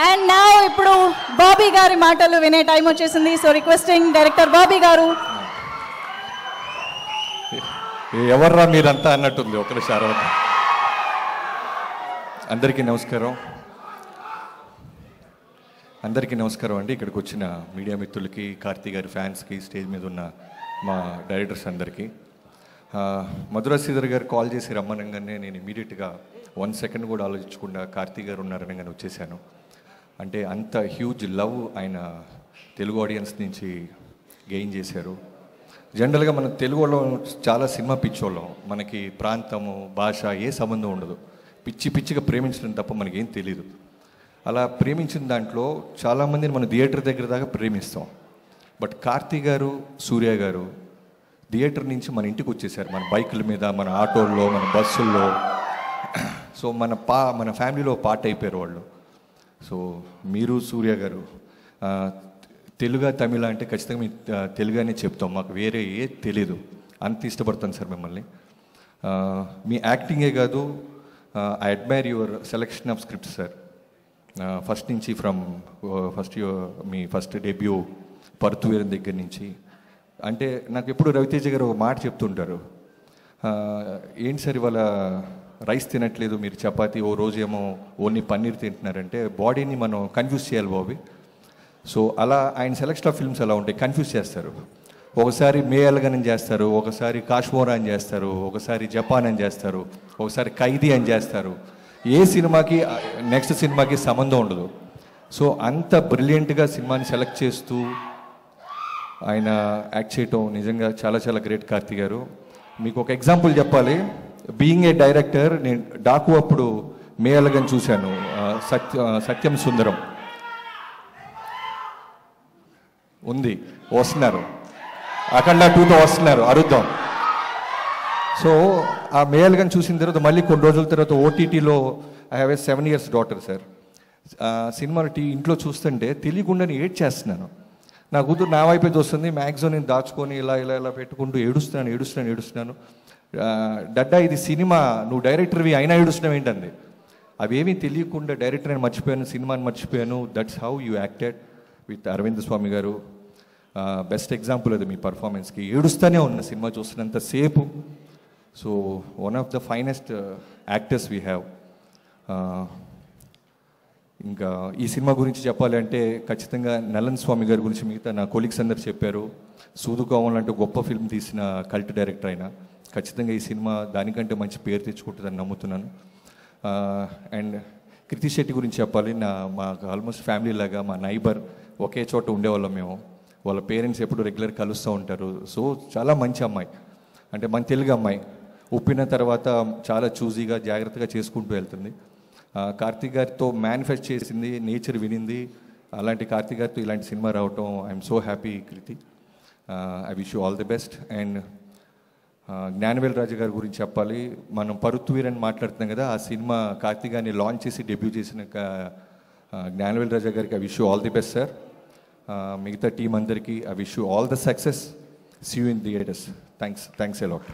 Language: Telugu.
అండ్ నా ఇప్పుడు బాబీ గారి మాటలు వినే టైం వచ్చేసింది. సో రిక్వెస్టింగ్ డైరెక్టర్ బాబీ గారు. ఎవర్రా మీరంతా అన్నట్టుంది ఒకసారి. అందరికీ నమస్కారం అండి. ఇక్కడికి వచ్చిన మీడియా మిత్రులకి, కార్తీ గారి ఫ్యాన్స్కి, స్టేజ్ మీద ఉన్న మా డైరెక్టర్స్ అందరికీ. మధురా శ్రీధర్ గారు కాల్ చేసి రమ్మనగానే నేను ఇమీడియట్గా 1 సెకండ్ కూడా ఆలోచించకుండా కార్తీ గారు ఉన్నారనగానే వచ్చేసాను. అంటే అంత హ్యూజ్ లవ్ ఆయన తెలుగు ఆడియన్స్ నుంచి గెయిన్ చేశారు. జనరల్గా మన తెలుగు వాళ్ళం చాలా సినిమా పిచ్చోళ్ళం. మనకి ప్రాంతము, భాష ఏ సంబంధం ఉండదు. పిచ్చిగా ప్రేమించడం తప్ప మనకేం తెలీదు. అలా ప్రేమించిన దాంట్లో చాలామందిని మనం థియేటర్ దగ్గర దాకా ప్రేమిస్తాం. బట్ కార్తీ గారు, సూర్య గారు థియేటర్ నుంచి మన ఇంటికి వచ్చేసారు. మన బైకుల మీద, మన ఆటోల్లో, మన బస్సుల్లో. సో మన ఫ్యామిలీలో పార్ట్ అయిపోయారు వాళ్ళు. సో మీరు సూర్య గారు తెలుగు, తమిళ అంటే ఖచ్చితంగా మీ తెలుగునే చెప్తాం. మాకు వేరే ఏ తెలీదు. అంత ఇష్టపడతాను సార్ మిమ్మల్ని. మీ యాక్టింగే కాదు, I admire your selection of script sir. First నుంచి మీ ఫస్ట్ డెబ్యూ పరుతువీరం దగ్గర నుంచి. అంటే నాకు ఎప్పుడు రవితేజ గారు ఒక మాట చెప్తుంటారు, ఏంటి సార్ ఇవాళ రైస్ తినట్లేదు మీరు, చపాతీ, ఓ రోజు ఏమో ఓన్లీ పన్నీర్ తింటున్నారంటే బాడీని మనం కన్ఫ్యూజ్ చేయాలి బాబీ. సో అలా ఆయన సెలెక్షన్ ఆఫ్ ఫిల్మ్స్ అలా ఉంటాయి, కన్ఫ్యూజ్ చేస్తారు. ఒకసారి మే అలగన్ అని చేస్తారు, ఒకసారి కాశ్మోరా అని చేస్తారు, ఒకసారి జపాన్ అని చేస్తారు, ఒకసారి ఖైదీ అని చేస్తారు. ఏ సినిమాకి నెక్స్ట్ సినిమాకి సంబంధం ఉండదు. సో అంత బ్రిలియంట్గా సినిమాని సెలెక్ట్ చేస్తూ ఆయన యాక్ట్ చేయటం నిజంగా చాలా చాలా గ్రేట్ కార్తీ గారు. మీకు ఒక ఎగ్జాంపుల్ చెప్పాలి. బీయింగ్ ఏ డైరెక్టర్, నేను డాకు అప్పుడు మే అలగన్ చూశాను, సత్యం సుందరం ఉంది, వస్తున్నారు, అఖండ 2తో వస్తున్నారు, అరుద్దాం. సో ఆ మే అలగన్ చూసిన తర్వాత మళ్ళీ కొన్ని రోజుల తర్వాత ఓటీటీలో I have a 7 years daughter sir. సినిమాలు ఇంట్లో చూస్తుంటే తెలియకుండానే ఏడ్ చేస్తున్నాను. నా కూతురు నా వైపే చూస్తుంది, మ్యాక్సిమం నేను దాచుకొని ఇలా పెట్టుకుంటూ ఏడుస్తున్నాను. డడ్డా ఇది సినిమా, నువ్వు డైరెక్టర్వి అయినా ఏడుస్తున్నావు ఏంటండి. అవేమీ తెలియకుండా డైరెక్టర్ అని మర్చిపోయాను, సినిమాని మర్చిపోయాను. That's how you acted with Arvind Swamy garu. Best example అది మీ పర్ఫార్మెన్స్కి. ఏడుస్తూనే ఉన్న సినిమా చూస్తున్నంత సేపు. So one of the finest actors we have. ఇంకా ఈ సినిమా గురించి చెప్పాలి అంటే ఖచ్చితంగా నలన్ స్వామి గారి గురించి మిగతా నా కొలీగ్స్ అందరు చెప్పారు. సూదుకోవం లాంటి గొప్ప ఫిల్మ్ తీసిన కల్ట్ డైరెక్టర్ అయినా ఖచ్చితంగా ఈ సినిమా దానికంటే మంచి పేరు తెచ్చుకుంటుందని నమ్ముతున్నాను. అండ్ కృతి శెట్టి గురించి చెప్పాలి. మాకు ఆల్మోస్ట్ ఫ్యామిలీ లాగా, మా నైబర్, ఒకే చోట ఉండేవాళ్ళం మేము. వాళ్ళ పేరెంట్స్ ఎప్పుడు రెగ్యులర్ కలుస్తూ ఉంటారు. సో చాలా మంచి అమ్మాయి, అంటే మన తెలుగు అమ్మాయి. ఉప్పిన తర్వాత చాలా చూజీగా, జాగ్రత్తగా చేసుకుంటూ వెళ్తుంది. కార్తీ గారితో మేనిఫెస్ట్ చేసింది, నేచర్ వినింది. అలాంటి కార్తీ గారితో ఇలాంటి సినిమా రావటం I'm so happy Kriti. I wish you all the best. And Gnanavel Raja గారి గురించి చెప్పాలి. మనం పరుత్వీర్ అని మాట్లాడుతున్నాం కదా, ఆ సినిమా కార్తీ గారిని లాంచ్ చేసి డెబ్యూ చేసిన జ్ఞానవేల్ రాజా గారికి I wish you all the best sir. మిగతా టీం అందరికీ I wish you all the success. See you in theatres. Thanks a lot.